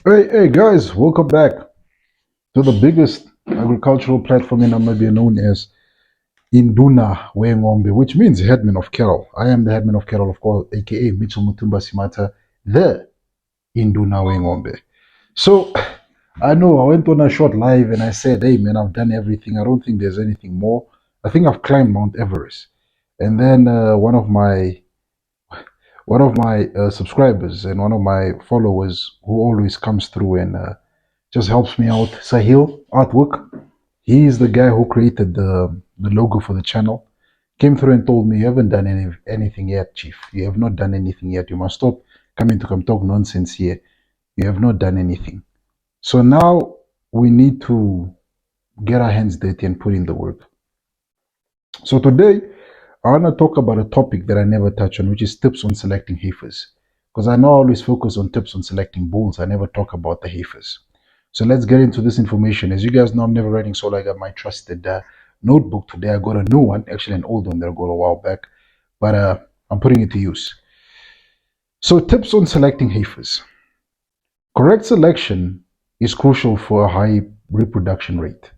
Hey guys, welcome back to the biggest agricultural platform in Namibia known as Induna Wengombe, which means headman of cattle. I am the headman of cattle, of course, aka Mitchell Mutumba Simata, the Induna Wengombe. So I know I went on a short live and I said, hey man, I've done everything. I don't think there's anything more. I think I've climbed Mount Everest. And then one of my subscribers and one of my followers who always comes through and just helps me out. Sahil Artwork. He is the guy who created the logo for the channel. Came through and told me, you haven't done anything yet, Chief. You have not done anything yet. You must stop coming to come talk nonsense here. You have not done anything. So now we need to get our hands dirty and put in the work. So today, I want to talk about a topic that I never touch on, which is tips on selecting heifers. Because I know I always focus on tips on selecting bulls. I never talk about the heifers. So let's get into this information. As you guys know, I'm never writing solo. I got my trusted notebook today. I got a new one, actually an old one that I got a while back, but I'm putting it to use. So tips on selecting heifers. Correct selection is crucial for a high reproduction rate,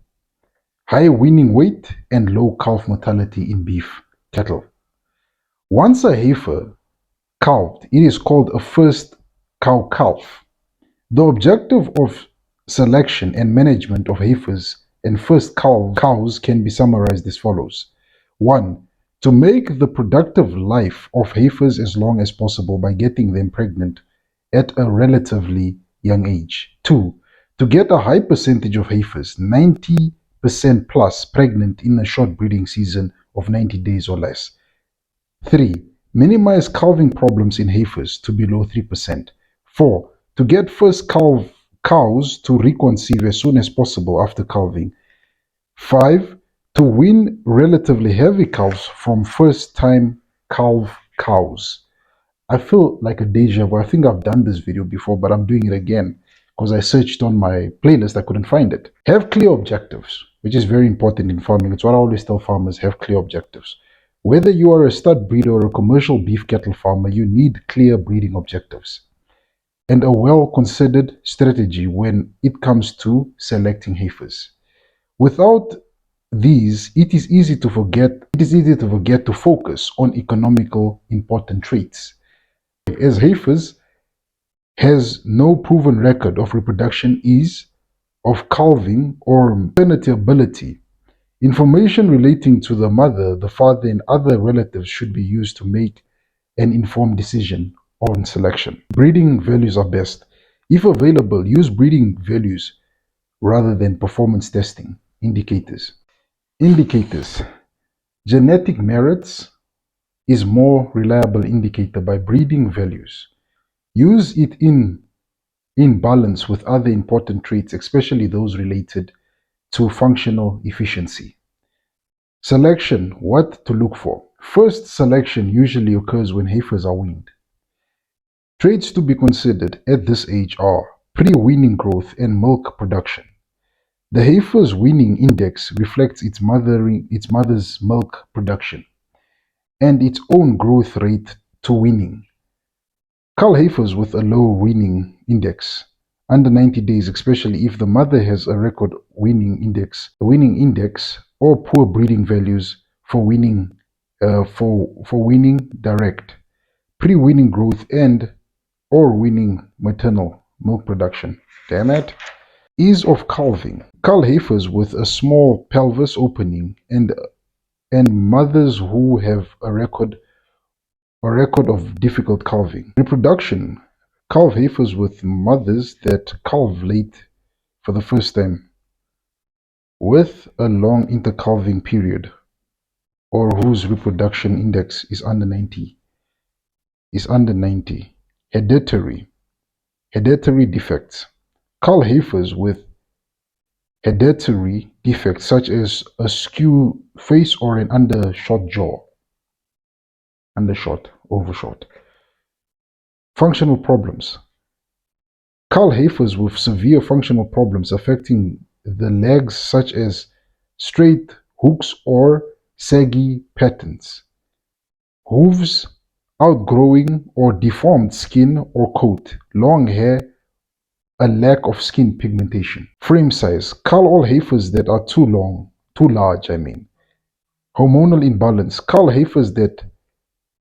high weaning weight, and low calf mortality in beef cattle. Once a heifer calved, it is called a first cow calf. The objective of selection and management of heifers and first cows can be summarized as follows. 1. To make the productive life of heifers as long as possible by getting them pregnant at a relatively young age. 2. To get a high percentage of heifers, 90% plus, pregnant in a short breeding season of 90 days or less. 3. Minimize calving problems in heifers to below 3%. 4. To get first cows to reconceive as soon as possible after calving. 5. To wean relatively heavy calves from first-time calf cows. I feel like a deja vu. I think I've done this video before, but I'm doing it again because I searched on my playlist. I couldn't find it. Have clear objectives, which is very important in farming. It's what I always tell farmers, have clear objectives. Whether you are a stud breeder or a commercial beef cattle farmer, you need clear breeding objectives and a well-considered strategy when it comes to selecting heifers. Without these, it is easy to forget to focus on economical important traits. As heifers has no proven record of reproduction ease, of calving, or maternity ability, information relating to the mother, the father, and other relatives should be used to make an informed decision on selection. Breeding values are best. If available, use breeding values rather than performance testing indicators. Indicators. Genetic merits is more reliable indicator by breeding values. Use it in balance with other important traits, especially those related to functional efficiency. Selection, what to look for. First, selection usually occurs when heifers are weaned. Traits to be considered at this age are pre-weaning growth and milk production. The heifer's weaning index reflects its mother's milk production and its own growth rate to weaning. Cull heifers with a low weaning index, under 90 days, especially if the mother has a record weaning index or poor breeding values for weaning direct, pre-weaning growth and or weaning maternal milk production. Damn it. Ease of calving. Cull heifers with a small pelvis opening and mothers who have a record of difficult calving. Reproduction. Calf heifers with mothers that calve late for the first time, with a long intercalving period, or whose reproduction index is under 90. Hereditary defects. Cull heifers with hereditary defects such as a skew face or an undershot jaw. Overshot. Functional problems. Cull heifers with severe functional problems affecting the legs such as straight hooks or saggy patterns. Hooves, outgrowing or deformed skin or coat, long hair a lack of skin pigmentation. Frame size. Cull all heifers that are too large, Hormonal imbalance. Cull heifers that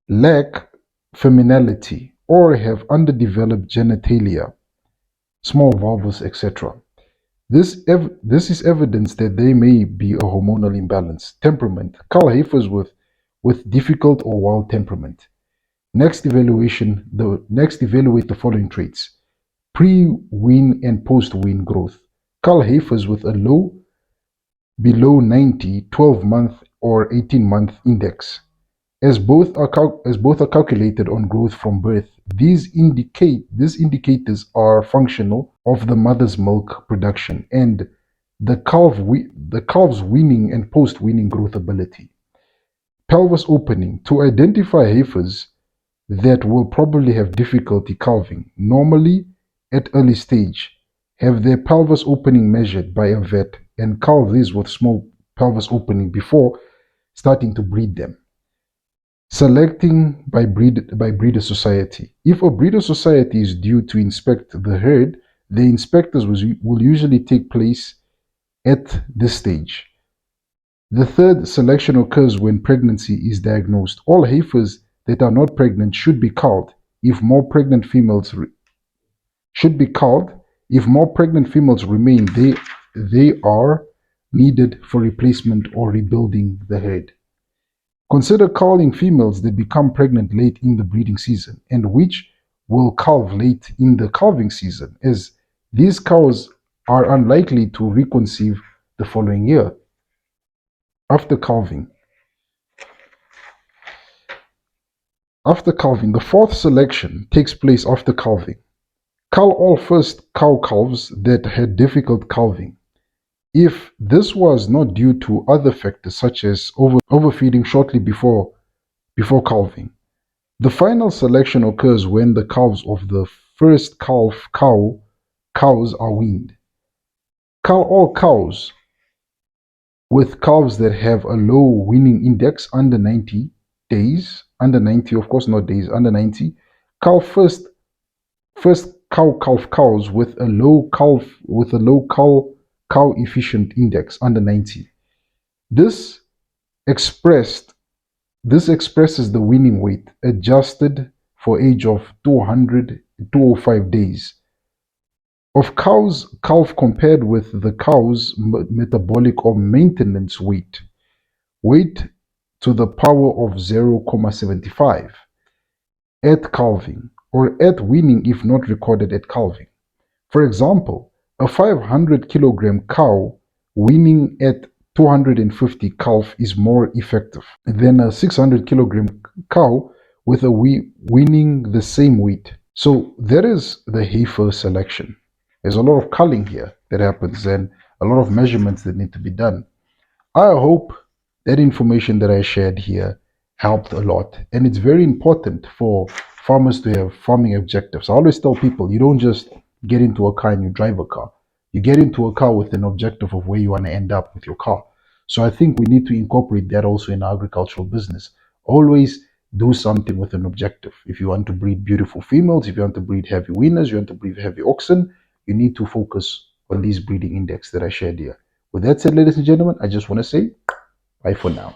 lack femininity or have underdeveloped genitalia, small vulvas, etc. This is evidence that there may be a hormonal imbalance. Temperament. Cull heifers with difficult or wild temperament. Next, evaluate the following traits: pre-wean and post-wean growth. Cull heifers with a low below 90 12-month or 18-month index. As both are calculated on growth from birth, these indicators are functional of the mother's milk production and the calf's weaning and post-weaning growth ability. Pelvis opening. To identify heifers that will probably have difficulty calving, normally at early stage, have their pelvis opening measured by a vet and calve these with small pelvis opening before starting to breed them. Selecting by breeder society. If a breeder society is due to inspect the herd, the inspectors will usually take place at this stage. The third selection occurs when pregnancy is diagnosed. All heifers that are not pregnant should be culled. If more pregnant females should be culled. If more pregnant females remain, they are needed for replacement or rebuilding the herd. Consider culling females that become pregnant late in the breeding season and which will calve late in the calving season, as these cows are unlikely to reconceive the following year. After calving. After calving, the fourth selection takes place after calving. Cull all first cow calves that had difficult calving. If this was not due to other factors such as overfeeding shortly before calving. The final selection occurs when the calves of the first cows are weaned. Cull all cows with calves that have a low weaning index under 90 days, under 90, of course not days, under 90. Cull first cow-calf cows with a low cow efficient index under 90. This expresses the weaning weight adjusted for age of 205 days of cow's calf compared with the cow's metabolic or maintenance weight to the power of 0.75 at calving or at weaning if not recorded at calving. For example, a 500 kilogram cow weaning at 250 calf is more effective than a 600 kilogram cow with a weaning the same weight. So that is the heifer selection. There's a lot of culling here that happens and a lot of measurements that need to be done. I hope that information that I shared here helped a lot. And it's very important for farmers to have farming objectives. I always tell people you don't just get into a car and you drive a car. You get into a car with an objective of where you want to end up with your car. So I think we need to incorporate that also in our agricultural business. Always do something with an objective. If you want to breed beautiful females, if you want to breed heavy weaners, you want to breed heavy oxen, you need to focus on these breeding index that I shared here. With that said, ladies and gentlemen, I just want to say bye for now.